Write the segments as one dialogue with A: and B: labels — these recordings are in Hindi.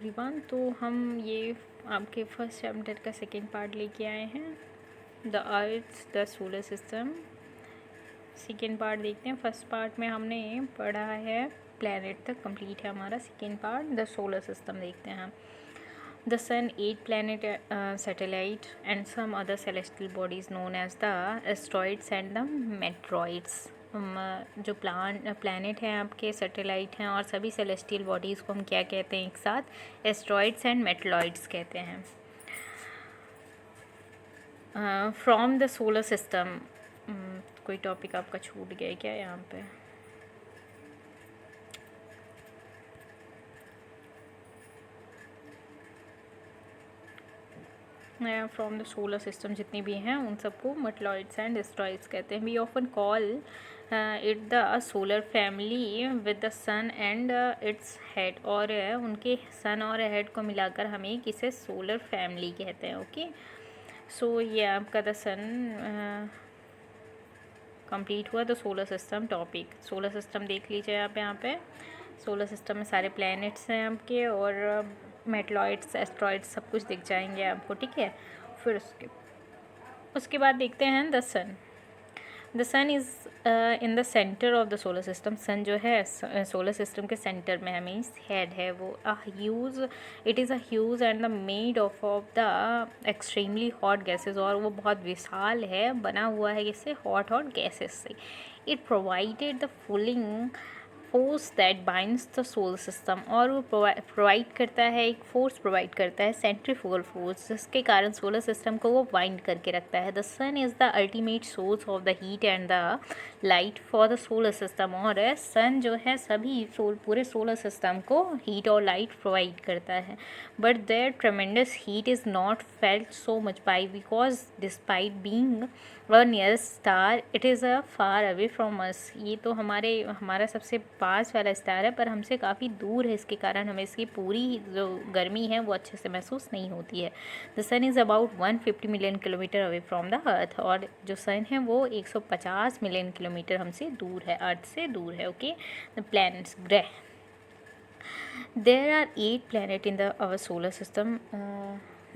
A: एवरीवन, तो हम ये आपके फर्स्ट चैप्टर का सेकेंड पार्ट लेके आए हैं, the earth the solar system. Second part देखते हैं। फर्स्ट पार्ट में हमने पढ़ा है प्लैनेट तक, कंप्लीट है हमारा। Second part the solar system देखते हैं। The sun, 8 planet, satellite and some other celestial bodies known as the asteroids and the meteoroids। जो प्लानट हैं आपके, सैटेलाइट हैं और सभी सेलेस्टियल बॉडीज़ को हम क्या कहते हैं एक साथ? एस्ट्रॉइड्स एंड मेटेरॉइड्स कहते हैं। From the solar system. कोई टॉपिक आपका छूट गया क्या यहाँ पे? फ्रॉम द सोलर सिस्टम जितनी भी हैं उन सबको मेटेरॉइड्स एंड एस्ट्रॉइड्स कहते हैं। We often call it the solar family with the sun and its head. और उनके सन और हेड को मिलाकर हम एक इसे सोलर फैमिली कहते हैं। ओके, सो ये आपका द सन कंप्लीट हुआ। तो solar system topic, solar system देख लीजिए आप यहाँ पे। सोलर सिस्टम में सारे प्लैनेट्स हैं आपके और मेटेरॉइड्स, एस्ट्रॉइड्स सब कुछ दिख जाएंगे आपको, ठीक है। फिर उसके बाद देखते हैं the sun. The sun is in the centre of the solar system. Sun जो है सोलर सिस्टम के सेंटर में है, मीन्स हेड है वो। It is a huge and the made of the extremely hot gases. और वो बहुत विशाल है, बना हुआ है इससे हॉट गैसेस से। It provided the fooling force that binds the solar system. और वो प्रोवाइड करता है, एक फोर्स प्रोवाइड करता है, सेंट्रीफ्यूगल फोर्स, जिसके कारण सोलर सिस्टम को वो बाइंड करके रखता है। The sun is the ultimate source of the heat and the light for the solar system. और सन जो है सभी पूरे सोलर सिस्टम को हीट और लाइट प्रोवाइड करता है। But their tremendous heat is not felt so much by because despite being a nearest star it is a far away from us. ये तो हमारा सबसे पास वाला स्टार है, पर हमसे काफ़ी दूर है, इसके कारण हमें इसकी पूरी जो गर्मी है वो अच्छे से महसूस नहीं होती है। The sun is about 150 million kilometre away from the earth. और जो सन है वो 150 मिलियन किलोमीटर हमसे दूर है, अर्थ से दूर है। ओके, द प्लैनेट्स, ग्रह। There are 8 planet in the our solar system.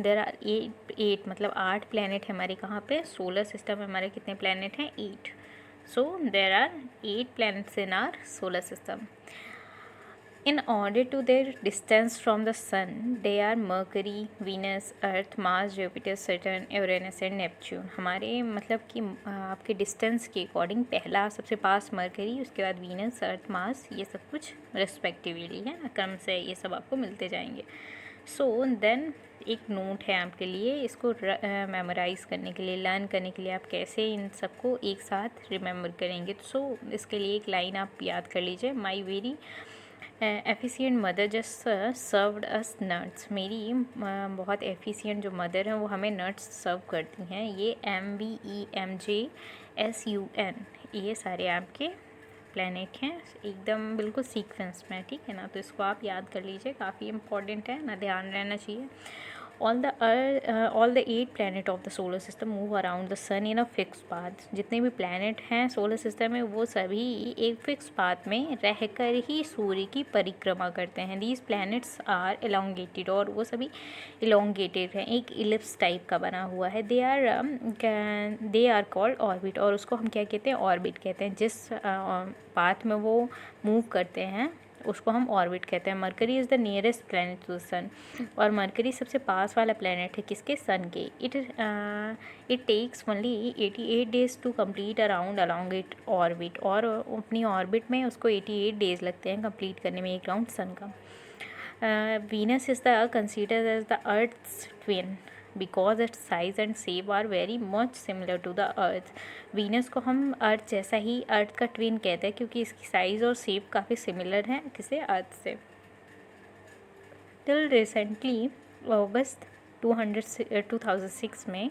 A: There are 8 मतलब 8 प्लैनेट है हमारे। कहाँ पे? सोलर सिस्टम में हमारे कितने प्लैनेट हैं? 8। सो देर are 8 planets in our solar system. In order to their distance from the sun, they are Mercury, Venus, Earth, Mars, Jupiter, Saturn, Uranus and Neptune। हमारे मतलब कि आपके डिस्टेंस के अकॉर्डिंग पहला सबसे पास मरकरी, उसके बाद वीनस, अर्थ, मार्स, ये सब कुछ रिस्पेक्टिवली है ना, क्रम से ये सब आपको मिलते जाएंगे। सो देन एक नोट है आपके लिए, इसको मेमोराइज़ करने के लिए, लर्न करने के लिए आप कैसे इन सबको एक साथ रिमेंबर करेंगे। सो इसके लिए एक लाइन आप याद कर लीजिए, my very efficient mother just served us nuts. मेरी बहुत एफिशिएंट जो मदर हैं वो हमें नट्स सर्व करती हैं। ये MEMJSUN, ये सारे आपके प्लैनेट हैं, एकदम बिल्कुल सीक्वेंस में, ठीक है ना। तो इसको आप याद कर लीजिए, काफ़ी इंपॉर्टेंट है ना, ध्यान रहना चाहिए। All the 8 planet of the solar system move around the sun in a fix path. जितने भी प्लैनेट हैं सोलर सिस्टम में वो सभी एक फिक्स पाथ में रहकर ही सूर्य की परिक्रमा करते हैं। दीज प्लैनेट्स आर एलोंगेटेड, और वो सभी एलोंगेटेड हैं, एक इलिप्स टाइप का बना हुआ है। They are called orbit. और उसको हम क्या कहते हैं? ऑर्बिट कहते हैं। जिस पाथ में वो मूव करते हैं उसको हम ऑर्बिट कहते हैं। Mercury is the nearest planet to the sun. और मरकरी सबसे पास वाला प्लैनेट है किसके? सन के। It takes only 88 days to complete along it orbit. और अपनी ऑर्बिट में उसको 88 डेज लगते हैं कंप्लीट करने में एक राउंड सन का। Venus is the considered as the earth's twin because its size and shape are very much similar to the earth. Venus को हम अर्थ जैसा ही, अर्थ का ट्विन कहते हैं क्योंकि इसकी साइज़ और शेप काफ़ी सिमिलर है किसे? अर्थ से। टिल रिसेंटली अगस्त 2006 में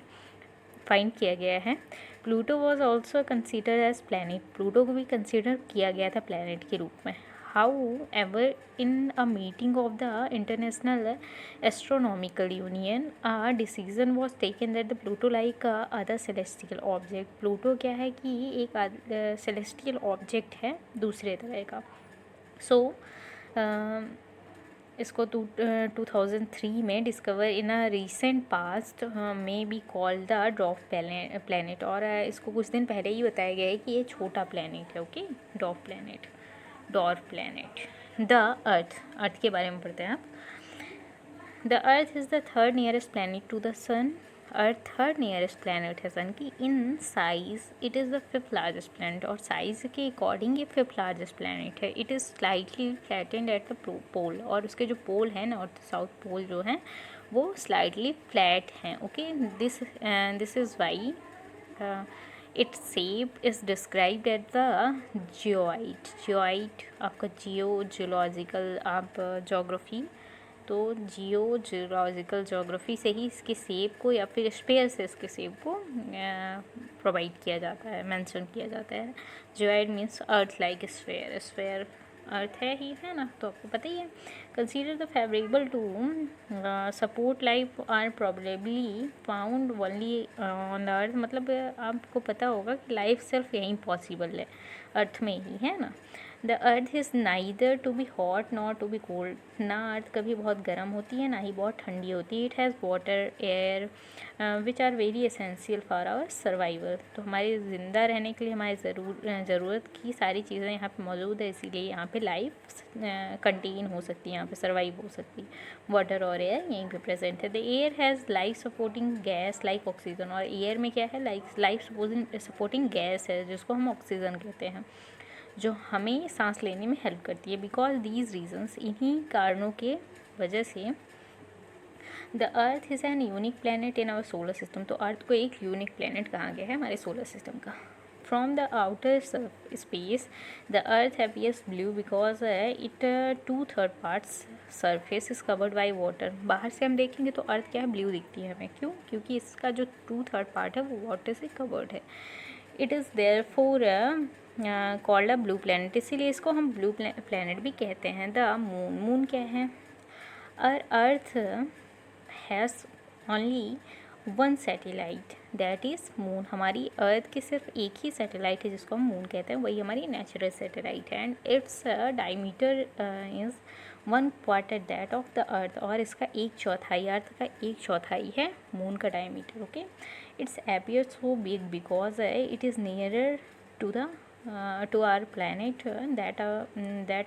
A: फाइंड किया गया है। Pluto was also consider as planet. Pluto को भी कंसिडर किया गया था प्लैनेट के रूप में। However, in a meeting of the International Astronomical Union, a decision was taken that the Pluto like other celestial object. Pluto क्या है कि एक celestial object है दूसरे तरह का। So इसको 2003 में discover in a recent past में be called the dwarf planet. और इसको कुछ दिन पहले ही बताया गया है कि ये छोटा प्लैनेट है। Okay, dwarf planet. The earth के बारे में पढ़ते हैं आप। The earth is the third nearest planet to the sun. Earth third nearest planet है सन की। In size it is the fifth largest planet, और साइज के अकॉर्डिंग ये फिफ्थ लार्जेस्ट प्लैनेट है। It is slightly flattened at the pole, और उसके जो पोल है नॉर्थ साउथ पोल जो हैं वो स्लाइटली फ्लैट हैं। Okay, this is why its shape is described at the geoid. आपका जियोलॉजिकल आप जोग्राफी, तो जियोलॉजिकल जोग्राफी से ही इसके शेप को या फिर स्फीयर से इसके शेप को प्रोवाइड किया जाता है, मेंशन किया जाता है। Geoid means earth like sphere earth है ना, तो आपको पता ही है। Consider the favourable to support life are probably found only on the earth, मतलब आपको पता होगा कि लाइफ सिर्फ यहीं पॉसिबल है, अर्थ में ही, है ना। The earth is neither to be hot nor to be cold, ना अर्थ कभी बहुत गर्म होती है ना ही बहुत ठंडी होती है। It has water air which are very essential for our survival, तो हमारे ज़िंदा रहने के लिए हमारी ज़रूरत की सारी चीज़ें यहाँ पे मौजूद है, इसीलिए यहाँ पे लाइफ कंटेन हो सकती है, यहाँ पे सर्वाइव हो सकती है। वाटर और एयर यहीं पे प्रेजेंट है। The air has life supporting gas like oxygen, और एयर में क्या है, लाइफ सपोर्टिंग गैस है जिसको हम ऑक्सीजन कहते हैं, जो हमें सांस लेने में हेल्प करती है। बिकॉज दीज रीजन्स, इन्हीं कारणों के वजह से the earth is an unique planet in our solar system, तो अर्थ को एक यूनिक प्लानट कहा गया है हमारे सोलर सिस्टम का। From the outer space the earth appears blue because it 2/3 parts surface is covered by water. बाहर से हम देखेंगे तो अर्थ क्या है, ब्लू दिखती है हमें, क्यों? क्योंकि इसका जो 2/3 पार्ट है वो वाटर से कवर्ड है। It is therefore called a blue planet, इसीलिए इसको हम ब्लू प्लैनेट भी कहते हैं। द मून क्या है, अर्थ has only one satellite that is moon, हमारी अर्थ की सिर्फ एक ही सैटेलाइट है जिसको हम मून कहते हैं, वही हमारी नेचुरल सैटेलाइट है। And its diameter is 1/4 that of the earth, और इसका 1/4 अर्थ का 1/4 है मून का diameter. Okay, its appear so big because it is nearer to the to our planet that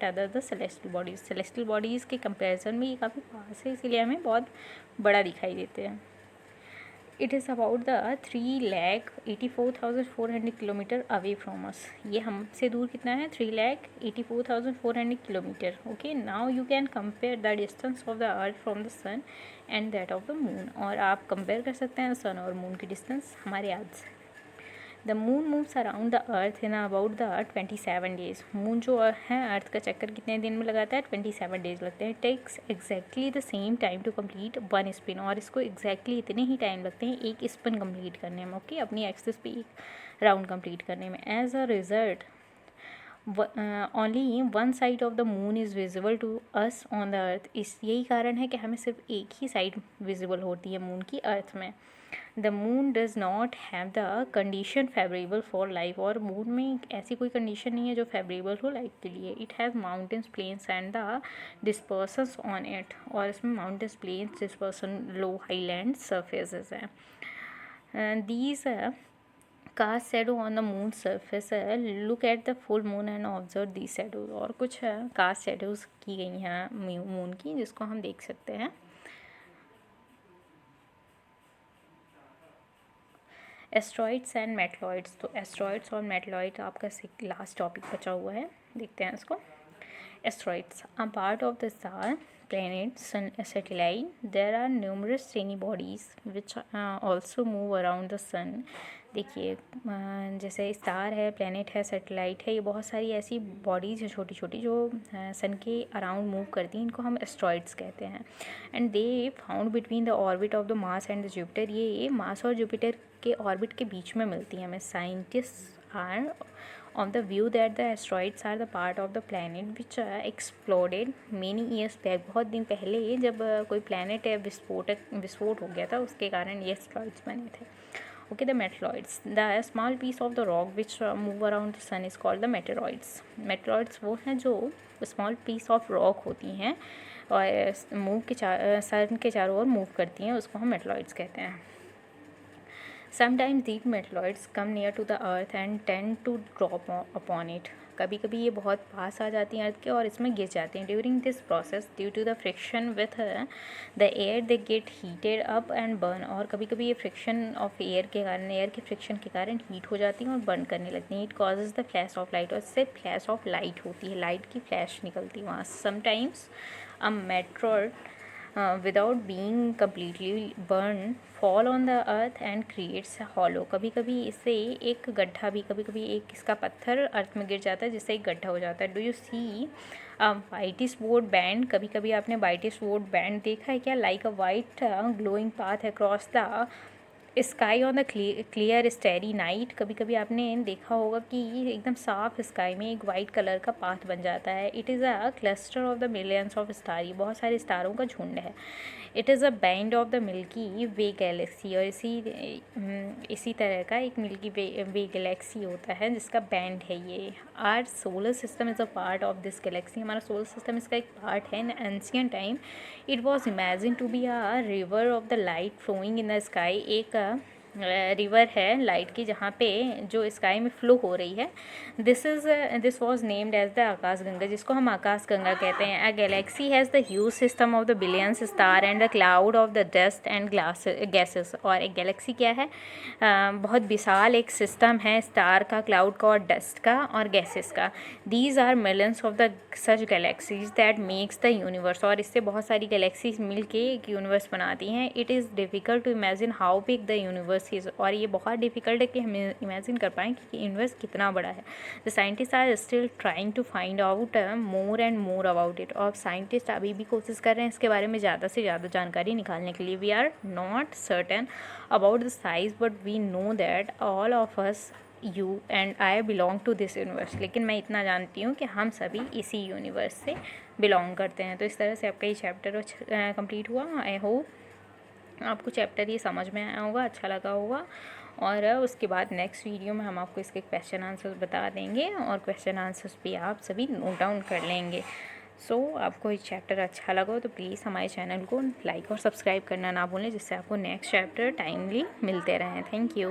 A: other the celestial bodies के कंपैरिजन में ये काफ़ी पास है, इसीलिए हमें बहुत बड़ा दिखाई देते हैं। It is about the 3,84,400 kilometre away from us, ये हमसे दूर कितना है, 3,84,400 kilometre. Okay, now you can compare the distance of the earth from the sun and that of the moon, और आप कंपेयर कर सकते हैं सन और मून की डिस्टेंस हमारे अर्थ से। The moon moves around the earth in about the 27 days, moon जो है अर्थ का चक्कर कितने दिन में लगाता है, 27 डेज लगते हैं। Takes exactly the same time to complete one spin, और इसको एग्जैक्टली इतने ही टाइम लगते हैं एक स्पिन कंप्लीट करने में। ओके, अपनी एक्सिस पे एक राउंड कंप्लीट करने में। As a result only one side of the moon is visible to us on the earth, इस यही कारण है कि हमें सिर्फ एक ही साइड विजिबल होती है मून की अर्थ में। The moon does not have the condition favourable for life, और मून में ऐसी कोई कंडीशन नहीं है जो फेवरेबल हो लाइफ के लिए। It has mountains, plains and the dispersions on it, और इसमें mountains, plains, dispersion, low highland surfaces हैं। These cast shadow on the moon surface, look at the full moon and observe these shadows, और कुछ कास्ट शेडोज की गई हैं मून की जिसको हम देख सकते हैं। एस्ट्रॉइड्स एंड मेटलॉइड्स, तो एस्ट्रॉइड्स और मेटलॉइड आपका लास्ट टॉपिक बचा हुआ है, देखते हैं इसको। Asteroids are part of the star, planet, sun, satellite. There are numerous tiny bodies which also move around the sun. देखिए जैसे स्टार है, प्लेनेट है, सैटेलाइट है, ये बहुत सारी ऐसी बॉडीज़ हैं छोटी छोटी जो सन के अराउंड मूव करती हैं, इनको हम एस्ट्रॉइड्स कहते हैं। And they found between the orbit of the Mars and the Jupiter, ये मार्स और जुपिटर के ऑर्बिट के बीच में मिलती हैं हमें। Scientist are of the view that the asteroids are the part of the planet which exploded many years back, बहुत दिन पहले जब कोई planet है विस्फोट हो गया था, उसके कारण ये asteroids बने थे। Okay, the meteoroids, the small piece of the rock which move around the sun is called the meteoroids. Meteoroids वो हैं जो small piece of rock होती हैं और मूव के सन के चारों ओर मूव करती हैं, उसको हम मेटलॉइड्स कहते हैं। Sometimes these meteoroids come near to the earth and tend to drop upon it. कभी कभी ये बहुत पास आ जाती हैं अर्थ के और इसमें गिर जाती हैं। During this process due to the friction with the air they get heated up and burn. और कभी कभी ये फ्रिक्शन ऑफ एयर के कारण, एयर के फ्रिक्शन के कारण हीट हो जाती हैं और बर्न करने लगती हैं। It causes the flash of light, और इससे फ्लैश ऑफ लाइट होती है, लाइट की फ्लैश निकलती है वहाँ। Sometimes a Metroid without being completely burned fall on the earth and creates a hollow। कभी कभी इससे एक गड्ढा भी, कभी कभी एक इसका पत्थर अर्थ में गिर जाता है जिससे एक गड्ढा हो जाता है। डू यू सी वाइटिश वोड बैंड? कभी कभी आपने वाइटिश वोड बैंड देखा है क्या? Like a white glowing path across the sky on the clear स्टेरी night. कभी कभी आपने देखा होगा कि एकदम साफ स्काई में एक वाइट कलर का पाथ बन जाता है। It is a cluster of the millions of star, ये बहुत सारे स्टारों का झुंड है। It is a band of the milky way Galaxy, और इसी तरह का एक मिल्की वे गैलेक्सी होता है जिसका बैंड है ये। Are solar system is a part of this galaxy, हमारा सोलर सिस्टम इसका एक पार्ट है। In ancient time it was imagine to be a river of the light flowing in the sky. एक रिवर है लाइट की जहाँ पे जो स्काई में फ्लो हो रही है। This was named as the Akash Ganga, जिसको हम आकाश गंगा कहते हैं। A galaxy has the huge system of the billions star and the cloud of the dust and gases. और एक गैलेक्सी क्या है? बहुत विशाल एक सिस्टम है स्टार का, क्लाउड का और डस्ट का और गैसेस का। These are millions of the such galaxies that makes the universe. और इससे बहुत सारी गैलेक्सीज मिल के एक यूनिवर्स बनाती हैं। It is difficult to imagine how big the universe is, और ये बहुत डिफ़िकल्ट है कि हम इमेजिन कर पाएँ कि यूनिवर्स कितना बड़ा है। The scientist are still trying to find out more and more about it. और साइंटिस्ट अभी भी कोशिश कर रहे हैं इसके बारे में ज़्यादा से ज़्यादा जानकारी निकालने के लिए। We are not certain about the size but we know that all of us, you and I, belong to this universe. लेकिन मैं इतना जानती हूँ कि हम सभी इसी यूनिवर्स से बिलोंग करते हैं। तो इस तरह से आपका ये चैप्टर कंप्लीट हुआ। आई होप आपको चैप्टर ये समझ में आया होगा, अच्छा लगा होगा। और उसके बाद नेक्स्ट वीडियो में हम आपको इसके क्वेश्चन आंसर्स बता देंगे और क्वेश्चन आंसर्स भी आप सभी नोट डाउन कर लेंगे। सो आपको ये चैप्टर अच्छा लगा हो तो प्लीज़ हमारे चैनल को लाइक और सब्सक्राइब करना ना भूलें, जिससे आपको नेक्स्ट चैप्टर टाइमली मिलते रहें। Thank you.